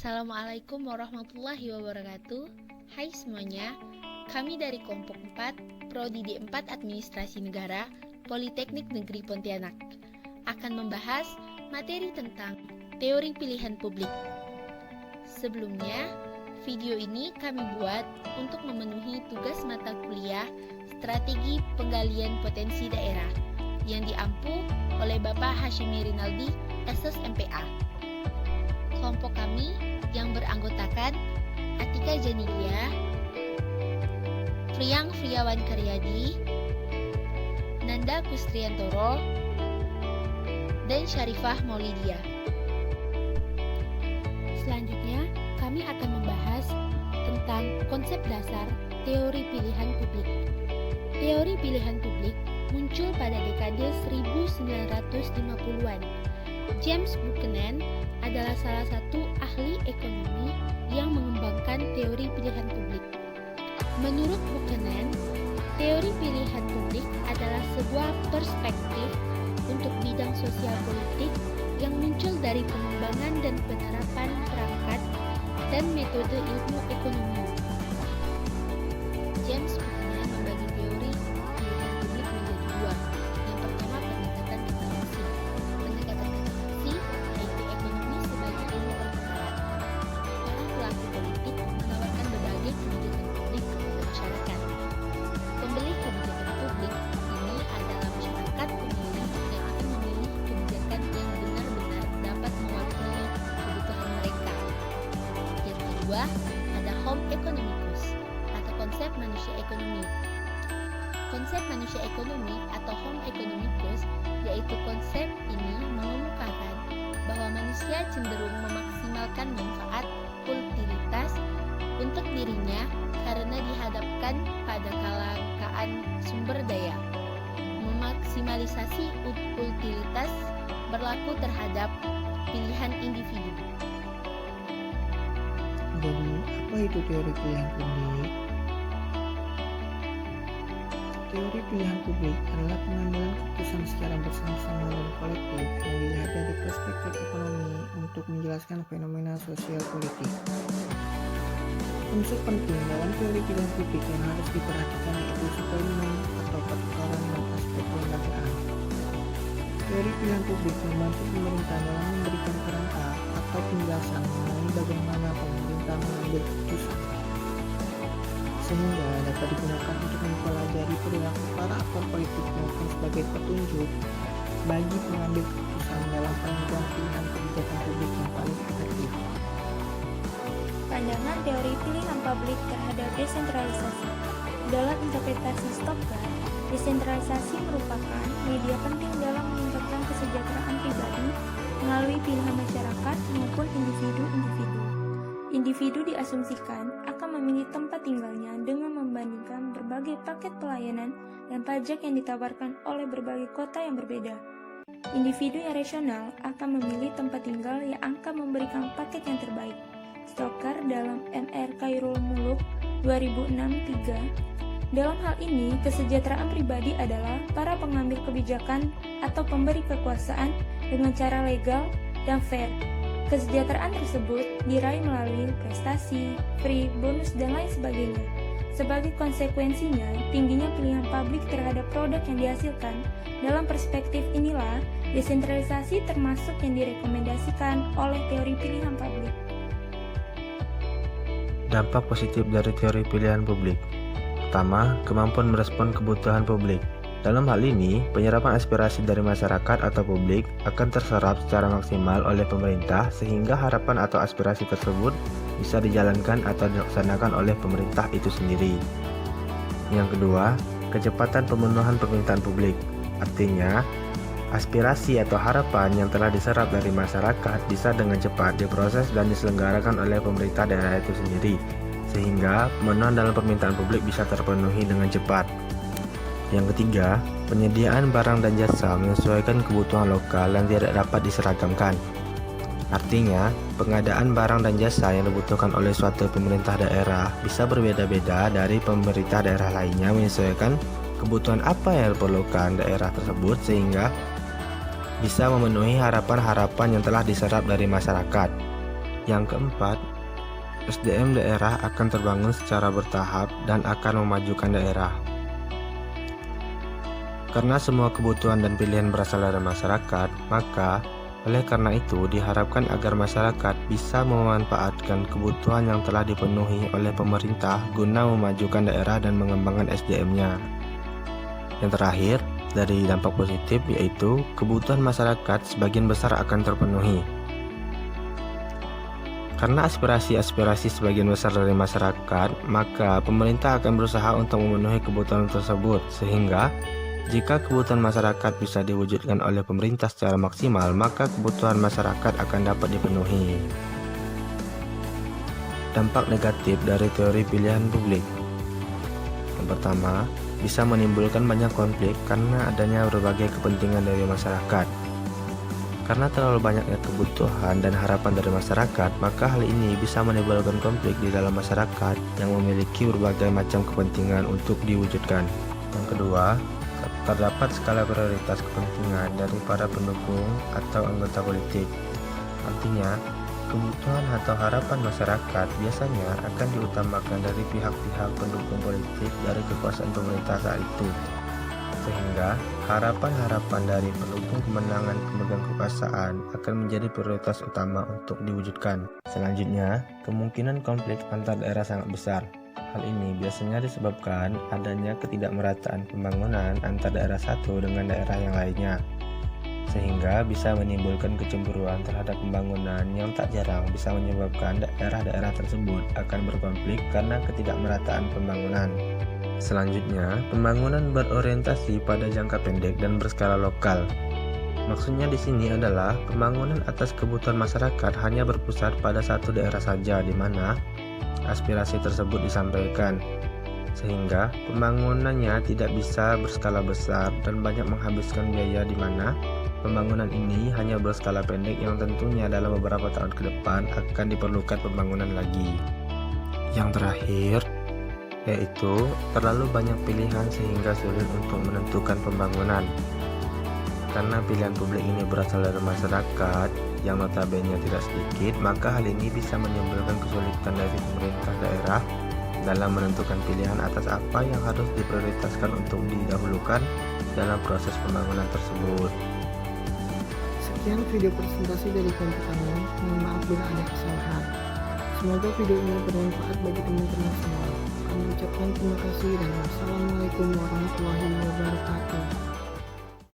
Assalamualaikum warahmatullahi wabarakatuh. Hai semuanya, kami dari kelompok 4, Prodi D4 Administrasi Negara, Politeknik Negeri Pontianak, akan membahas materi tentang teori pilihan publik. Sebelumnya, video ini kami buat untuk memenuhi tugas mata kuliah Strategi Penggalian Potensi Daerah yang diampu oleh Bapak Hashimi Rinaldi, SS MPA. Kelompok kami yang beranggotakan Atika Janilia, Priyang Friawan Karyadi, Nanda Kustriantoro, dan Syarifah Maulidia. Selanjutnya, kami akan membahas tentang konsep dasar teori pilihan publik. Teori pilihan publik muncul pada dekade 1950-an. James Buchanan adalah salah satu ahli ekonomi yang mengembangkan teori pilihan publik. Menurut Buchanan, teori pilihan publik adalah sebuah perspektif untuk bidang sosial politik yang muncul dari pengembangan dan penerapan perangkat dan metode ilmu ekonomi. James Buchanan membagi teori pilihan publik menjadi dua. Yang pertama, pendekatan ekonomi. Pendekatan ekonomi yaitu ekonomi sebagai ilmu perputaran. Para pelaku politik menawarkan berbagai kebijakan publik kepada masyarakat. Pembeli kebijakan publik ini adalah masyarakat pemilih yang akan memilih kebijakan yang benar-benar dapat mewakili kebutuhan mereka. Yang kedua, ada home economicus atau konsep manusia ekonomi. Konsep manusia ekonomi atau home economicus yaitu konsep ini mengemukakan bahwa manusia cenderung memaksimalkan manfaat utilitas untuk dirinya karena dihadapkan pada kelangkaan sumber daya. Memaksimalisasi utilitas berlaku terhadap pilihan individu. Jadi, apa itu teori pilihan publik? Teori pilihan publik adalah pengambilan keputusan secara bersama-sama dan kolektif yang dilihat dari perspektif ekonomi untuk menjelaskan fenomena sosial politik. Unsur penting dalam teori pilihan publik yang harus diperhatikan yaitu suplemen atau pertukaran dan aspek kelembagaan. Teori pilihan publik membantu pemerintah dalam memberikan kerangka atau penjelasan mengenai bagaimana pemerintah mengambil keputusan, sehingga dapat digunakan untuk mempelajari perilaku para aktor politik maupun sebagai petunjuk bagi pengambil keputusan dalam penentuan pilihan kebijakan publik yang paling efektif. Pandangan teori pilihan publik terhadap desentralisasi. Dalam interpretasi Stoker, desentralisasi merupakan media penting dalam meningkatkan kesejahteraan pribadi melalui pilihan masyarakat maupun individu-individu. Individu diasumsikan akan memilih tempat tinggalnya dengan membandingkan berbagai paket pelayanan dan pajak yang ditawarkan oleh berbagai kota yang berbeda. Individu yang rasional akan memilih tempat tinggal yang akan memberikan paket yang terbaik. Stoker dalam MR Khairul Muluk 2006-3. Dalam hal ini, kesejahteraan pribadi adalah para pengambil kebijakan atau pemberi kekuasaan dengan cara legal dan fair. Kesejahteraan tersebut diraih melalui prestasi, free, bonus, dan lain sebagainya. Sebagai konsekuensinya, tingginya pilihan publik terhadap produk yang dihasilkan. Dalam perspektif inilah, desentralisasi termasuk yang direkomendasikan oleh teori pilihan publik. Dampak positif dari teori pilihan publik. Pertama, kemampuan merespon kebutuhan publik. Dalam hal ini, penyerapan aspirasi dari masyarakat atau publik akan terserap secara maksimal oleh pemerintah sehingga harapan atau aspirasi tersebut bisa dijalankan atau dilaksanakan oleh pemerintah itu sendiri. Yang kedua, kecepatan pemenuhan permintaan publik. Artinya, aspirasi atau harapan yang telah diserap dari masyarakat bisa dengan cepat diproses dan diselenggarakan oleh pemerintah daerah itu sendiri, sehingga pemenuhan dalam permintaan publik bisa terpenuhi dengan cepat. Yang ketiga, penyediaan barang dan jasa menyesuaikan kebutuhan lokal yang tidak dapat diseragamkan. Artinya, pengadaan barang dan jasa yang dibutuhkan oleh suatu pemerintah daerah bisa berbeda-beda dari pemerintah daerah lainnya menyesuaikan kebutuhan apa yang diperlukan daerah tersebut sehingga bisa memenuhi harapan-harapan yang telah diserap dari masyarakat. Yang keempat, SDM daerah akan terbangun secara bertahap dan akan memajukan daerah. Karena semua kebutuhan dan pilihan berasal dari masyarakat, maka oleh karena itu diharapkan agar masyarakat bisa memanfaatkan kebutuhan yang telah dipenuhi oleh pemerintah guna memajukan daerah dan mengembangkan SDM-nya. Yang terakhir, dari dampak positif yaitu kebutuhan masyarakat sebagian besar akan terpenuhi. Karena aspirasi-aspirasi sebagian besar dari masyarakat, maka pemerintah akan berusaha untuk memenuhi kebutuhan tersebut, sehingga jika kebutuhan masyarakat bisa diwujudkan oleh pemerintah secara maksimal, maka kebutuhan masyarakat akan dapat dipenuhi. Dampak negatif dari teori pilihan publik. Yang pertama, bisa menimbulkan banyak konflik karena adanya berbagai kepentingan dari masyarakat. Karena terlalu banyaknya kebutuhan dan harapan dari masyarakat, maka hal ini bisa menimbulkan konflik di dalam masyarakat yang memiliki berbagai macam kepentingan untuk diwujudkan. Yang kedua, terdapat skala prioritas kepentingan dari para pendukung atau anggota politik. Artinya, kebutuhan atau harapan masyarakat biasanya akan diutamakan dari pihak-pihak pendukung politik dari kekuasaan pemerintah saat itu. Sehingga, harapan-harapan dari pendukung kemenangan pemegang kekuasaan akan menjadi prioritas utama untuk diwujudkan. Selanjutnya, kemungkinan konflik antar daerah sangat besar. Hal ini biasanya disebabkan adanya ketidakmerataan pembangunan antar daerah satu dengan daerah yang lainnya, sehingga bisa menimbulkan kecemburuan terhadap pembangunan yang tak jarang bisa menyebabkan daerah-daerah tersebut akan berkonflik karena ketidakmerataan pembangunan. Selanjutnya, pembangunan berorientasi pada jangka pendek dan berskala lokal. Maksudnya di sini adalah pembangunan atas kebutuhan masyarakat hanya berpusat pada satu daerah saja di mana aspirasi tersebut disampaikan, sehingga pembangunannya tidak bisa berskala besar dan banyak menghabiskan biaya di mana pembangunan ini hanya berskala pendek yang tentunya dalam beberapa tahun ke depan akan diperlukan pembangunan lagi. Yang terakhir, yaitu terlalu banyak pilihan sehingga sulit untuk menentukan pembangunan. Karena pilihan publik ini berasal dari masyarakat yang notabene tidak sedikit, maka hal ini bisa menimbulkan kesulitan dari pemerintah daerah dalam menentukan pilihan atas apa yang harus diprioritaskan untuk didahulukan dalam proses pembangunan tersebut. Sekian video presentasi dari kelompok kami. Mohon maaf bila ada kesalahan. Semoga video ini bermanfaat bagi teman-teman semua. Kami ucapkan terima kasih dan wassalamualaikum warahmatullahi wabarakatuh.